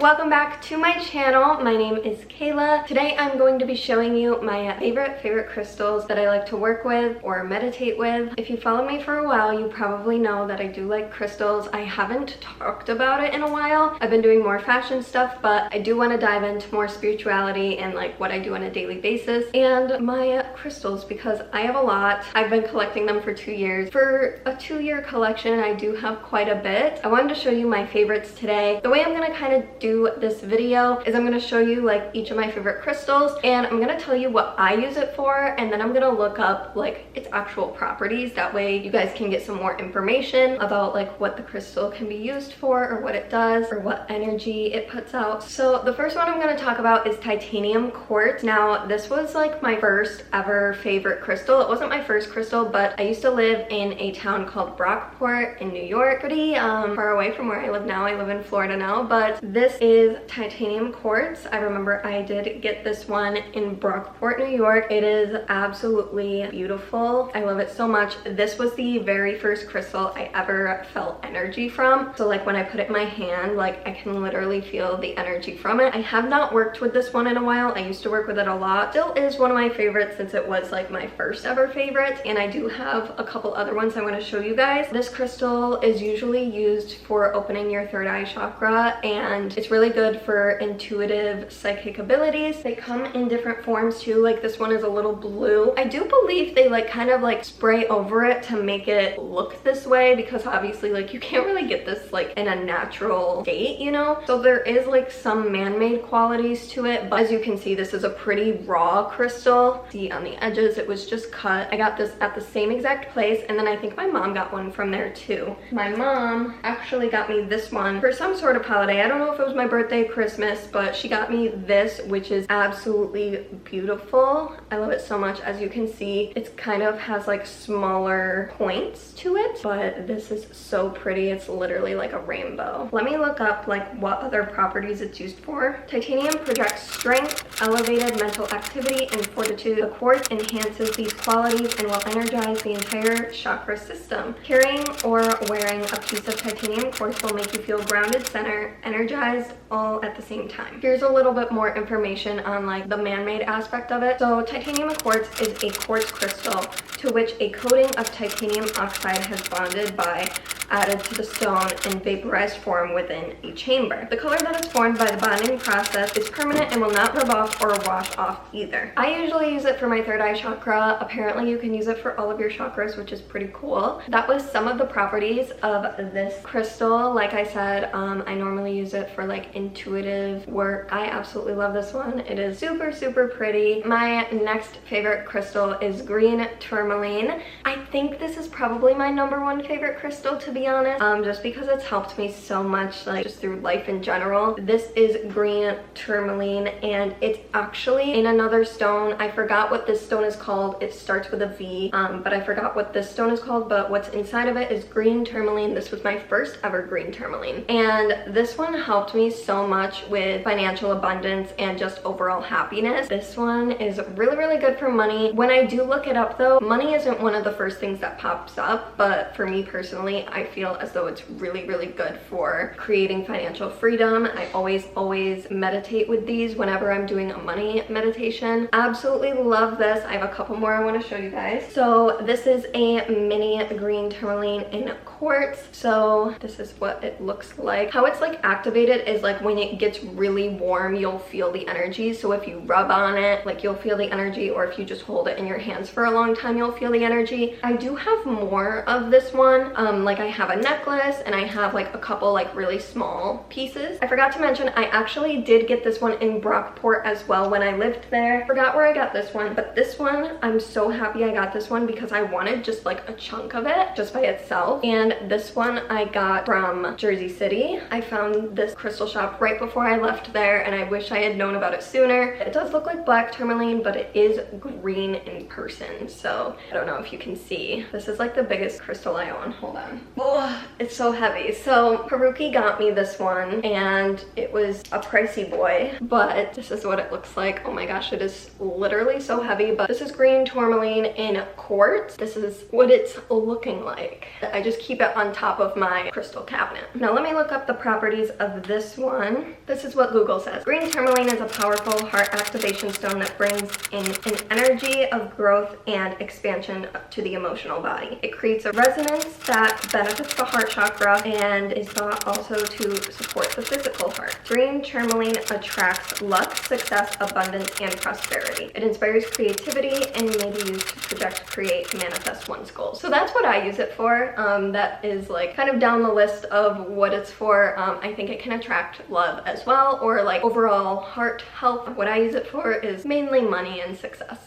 welcome back to my channel. My name is Kayla. Today I'm going to be showing you my favorite crystals that I like to work with or meditate with. If you followed me for a while, you probably know that I do like crystals. I haven't talked about it in a while. I've been doing more fashion stuff, but I do want to dive into more spirituality and like what I do on a daily basis and my crystals, because I have a lot. I've been collecting them for 2 years. For a 2-year collection, I do have quite a bit. I wanted to show you my favorites today. The way I'm gonna kind of do this video is I'm gonna show you like each of my favorite crystals, and I'm gonna tell you what I use it for, and then I'm gonna look up like its actual properties. That way you guys can get some more information about like what the crystal can be used for, or what it does, or what energy it puts out. So the first one I'm gonna talk about is titanium quartz. Now this was like my first ever favorite crystal. It wasn't my first crystal, but I used to live in a town called Brockport in New York, pretty far away from where I live now. I live in Florida now, but this is titanium quartz. I remember I did get this one in Brockport, New York. It is absolutely beautiful. I love it so much. This was the very first crystal I ever felt energy from. So like when I put it in my hand, like I can literally feel the energy from it. I have not worked with this one in a while. I used to work with it a lot. Still is one of my favorites since it was like my first ever favorite, and I do have a couple other ones I want to show you guys. This crystal is usually used for opening your third eye chakra, and it's really good for intuitive psychic abilities. They come in different forms too. Like this one is a little blue. I do believe they like kind of like spray over it to make it look this way, because obviously like you can't really get this like in a natural state, you know? So there is like some man-made qualities to it, but as you can see, this is a pretty raw crystal. See on the edges, it was just cut. I got this at the same exact place, and then I think my mom got one from there too. My mom actually got me this one for some sort of holiday. I don't know if it was my birthday, Christmas, but she got me this, which is absolutely beautiful. I love it so much. As you can see, it kind of has like smaller points to it, but this is so pretty. It's literally like a rainbow. Let me look up like what other properties it's used for. Titanium projects strength, elevated mental activity, and fortitude. The quartz enhances these qualities and will energize the entire chakra system. Carrying or wearing a piece of titanium quartz will make you feel grounded, centered, energized, all at the same time. Here's a little bit more information on like the man-made aspect of it. So titanium quartz is a quartz crystal to which a coating of titanium oxide has bonded by added to the stone in vaporized form within a chamber. The color that is formed by the bonding process is permanent and will not rub off or wash off either. I usually use it for my third eye chakra. Apparently you can use it for all of your chakras, which is pretty cool. That was some of the properties of this crystal. Like I said, I normally use it for like intuitive work. I absolutely love this one. It is super pretty. My next favorite crystal is green tourmaline. I think this is probably my #1 favorite crystal, to be honest, just because it's helped me so much like just through life in general. This is green tourmaline, and it's actually in another stone. I forgot what this stone is called. It starts with a V, but I forgot what this stone is called, but what's inside of it is green tourmaline. This was my first ever green tourmaline, and this one helped me so much with financial abundance and just overall happiness. This one is really good for money. When I do look it up though, money isn't one of the first things that pops up, but for me personally, I feel as though it's really good for creating financial freedom. I always meditate with these whenever I'm doing a money meditation. Absolutely love this. I have a couple more I want to show you guys. So this is a mini green tourmaline in quartz. So this is what it looks like. How it's like activated is like when it gets really warm, you'll feel the energy. So if you rub on it, like you'll feel the energy, or if you just hold it in your hands for a long time, you'll feel the energy. I do have more of this one. Like I have a necklace, and I have like a couple like really small pieces. I forgot to mention, I actually did get this one in Brockport as well when I lived there. Forgot where I got this one, but this one, I'm so happy I got this one because I wanted just like a chunk of it just by itself. And this one I got from Jersey City. I found this crystal shop right before I left there, and I wish I had known about it sooner. It does look like black tourmaline, but it is green in person, so I don't know if you can see. This is like the biggest crystal I own. Hold on. Oh, it's so heavy. So Haruki got me this one, and it was a pricey boy, but this is what it looks like. Oh my gosh, it is literally so heavy. But this is green tourmaline in quartz. This is what it's looking like. I just keep it on top of my crystal cabinet. Now let me look up the properties of this this one. This is what Google says. Green tourmaline is a powerful heart activation stone that brings in an energy of growth and expansion to the emotional body. It creates a resonance that benefits the heart chakra and is thought also to support the physical heart. Green tourmaline attracts luck, success, abundance, and prosperity. It inspires creativity and may be used to project, create, manifest one's goals. So that's what I use it for. That is like kind of down the list of what it's for. I think it can attract love as well, or like overall heart health. What I use it for is mainly money and success.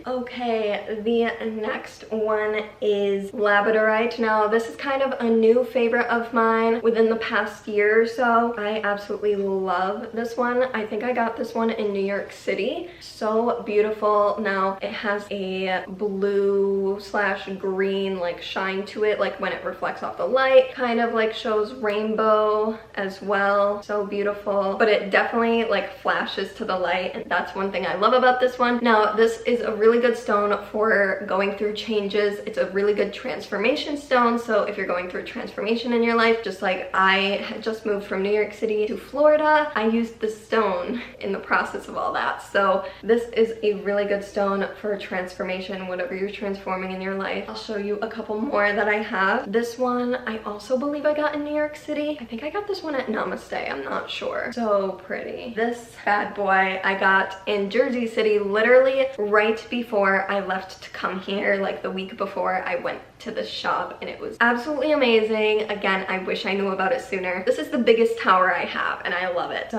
Okay, the next one is Labradorite. Now this is kind of a new favorite of mine within the past year or so. I absolutely love this one. I think I got this one in New York City. So beautiful. Now it has a blue slash green like shine to it, like when it reflects off the light, kind of like shows rainbow as well. So beautiful, but it definitely like flashes to the light, and that's one thing I love about this one. Now this is a really good stone for going through changes. It's a really good transformation stone. So if you're going through a transformation in your life, just like I had just moved from New York City to Florida, I used this stone in the process of all that. So this is a really good stone for transformation, whatever you're transforming in your life. I'll show you a couple more that I have. This one I also believe I got in New York City. I think I got this one at Namaste, I'm not sure. So pretty. This bad boy I got in Jersey City literally right before I left to come here, like the week before I went to this shop, and it was absolutely amazing. Again, I wish I knew about it sooner. This is the biggest tower I have and I love it.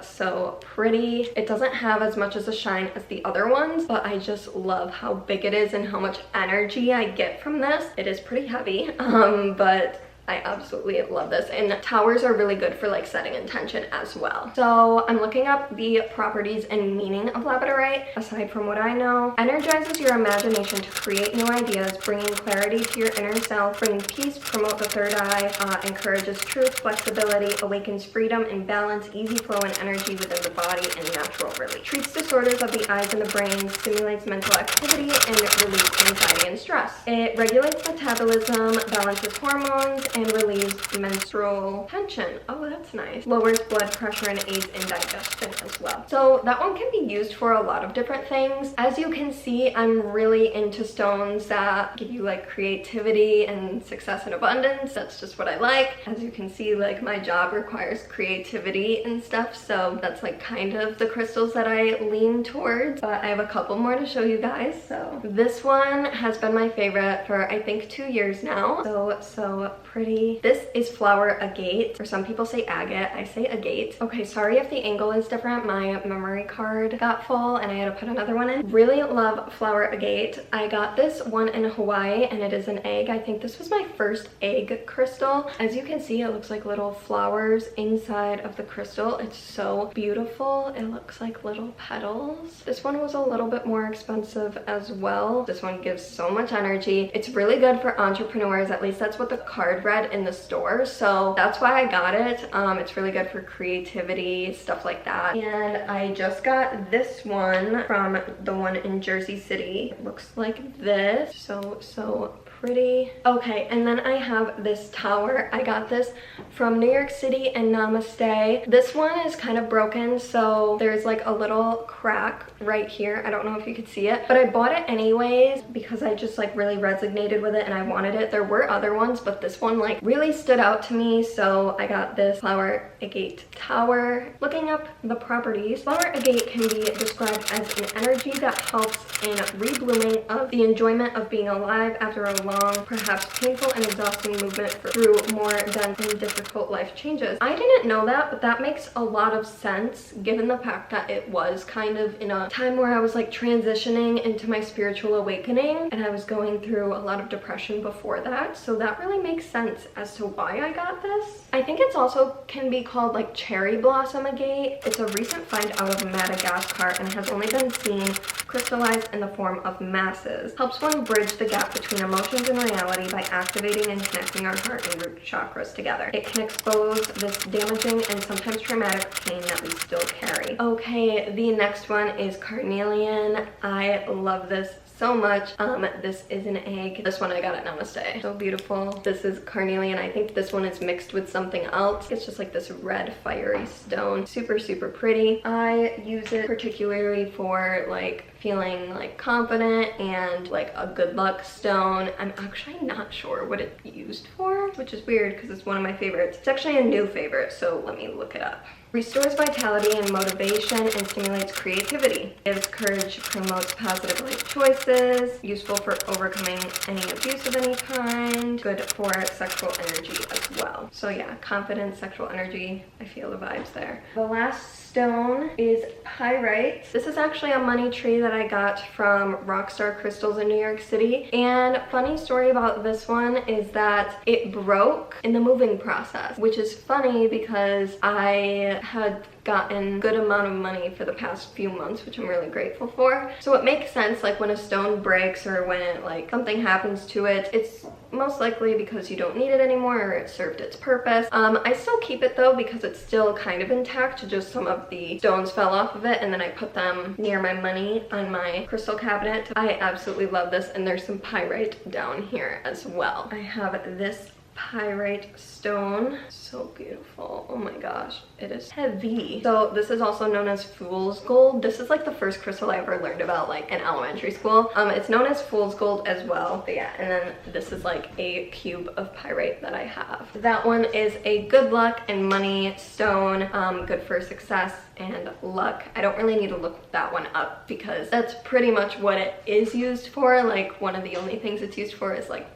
So pretty. It doesn't have as much as a shine as the other ones, but I just love how big it is and how much energy I get from this. It is pretty heavy, but I absolutely love this, and towers are really good for like setting intention as well. So I'm looking up the properties and meaning of Labradorite. Aside from what I know, energizes your imagination to create new ideas, bringing clarity to your inner self, bringing peace, promote the third eye, encourages truth, flexibility, awakens freedom and balance, easy flow and energy within the body, and natural relief. Treats disorders of the eyes and the brain, stimulates mental activity, and relieves anxiety and stress. It regulates metabolism, balances hormones, and relieves menstrual tension. Oh, that's nice. Lowers blood pressure and aids in digestion as well. So that one can be used for a lot of different things. As you can see, I'm really into stones that give you like creativity and success and abundance. That's just what I like. As you can see, like my job requires creativity and stuff, so that's like kind of the crystals that I lean towards. But I have a couple more to show you guys. So this one has been my favorite for I think 2 years now. So pretty. This is flower agate, or some people say agate. I say agate. Okay, sorry if the angle is different. My memory card got full and I had to put another one in. Really love flower agate. I got this one in Hawaii and it is an egg. I think this was my first egg crystal. As you can see, it looks like little flowers inside of the crystal. It's so beautiful. It looks like little petals. This one was a little bit more expensive as well. This one gives so much energy. It's really good for entrepreneurs. At least that's what the card read in the store, so that's why I got it. It's really good for creativity, stuff like that. And I just got this one from the one in Jersey City. It looks like this. So pretty. Okay, and then I have this tower. I got this from New York City and Namaste. This one is kind of broken, so there's like a little crack right here. I don't know if you could see it, but I bought it anyways because I just like really resonated with it and I wanted it. There were other ones, but this one like really stood out to me, so I got this flower agate tower. Looking up the properties, flower agate can be described as an energy that helps in reblooming of the enjoyment of being alive after a long, perhaps painful and exhausting movement through more dense and difficult life changes. I didn't know that, but that makes a lot of sense given the fact that it was kind of in a time where I was like transitioning into my spiritual awakening and I was going through a lot of depression before that. So that really makes sense as to why I got this. I think it's also can be called like cherry blossom agate. It's a recent find out of Madagascar and has only been seen crystallized in the form of masses. Helps one bridge the gap between emotions and reality by activating and connecting our heart and root chakras together. It can expose this damaging and sometimes traumatic pain that we still carry. Okay, the next one is Carnelian. I love this so much. This is an egg. This one I got at Namaste. So beautiful. This is Carnelian. I think this one is mixed with something else. It's just like this red fiery stone. Super, super pretty. I use it particularly for like feeling like confident and like a good luck stone. I'm actually not sure what it's used for, which is weird because it's one of my favorites. It's actually a new favorite, so let me look it up. Restores vitality and motivation and stimulates creativity. Gives courage, promotes positive life choices. Useful for overcoming any abuse of any kind. Good for sexual energy as well. So yeah, confidence, sexual energy. I feel the vibes there. The last stone is Pyrite. This is actually a money tree that I got from Rockstar Crystals in New York City. And funny story about this one is that it broke in the moving process, which is funny because I had gotten good amount of money for the past few months, which I'm really grateful for. So it makes sense, like when a stone breaks or when it like something happens to it, it's most likely because you don't need it anymore or it served its purpose. I still keep it though because it's still kind of intact, just some of the stones fell off of it and then I put them near my money on my crystal cabinet. I absolutely love this, and there's some pyrite down here as well. I have this pyrite stone, so beautiful. Oh my gosh, it is heavy. So this is also known as fool's gold. This is like the first crystal I ever learned about like in elementary school. It's known as fool's gold as well. But yeah, and then this is like a cube of pyrite that I have. That one is a good luck and money stone, good for success and luck. I don't really need to look that one up because that's pretty much what it is used for. Like one of the only things it's used for is like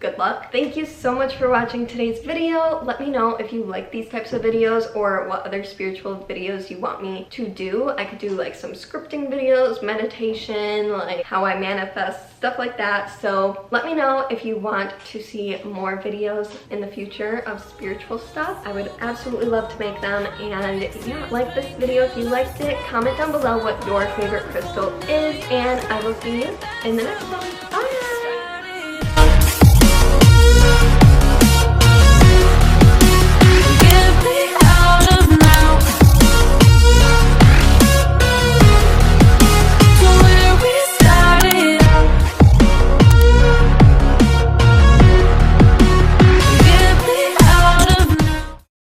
good luck. Thank you so much for watching today's video. Let me know if you like these types of videos or what other spiritual videos you want me to do. I could do like some scripting videos, meditation, like how I manifest, stuff like that. So let me know if you want to see more videos in the future of spiritual stuff. I would absolutely love to make them. And yeah, like this video if you liked it. Comment down below what your favorite crystal is, and I will see you in the next one. Bye!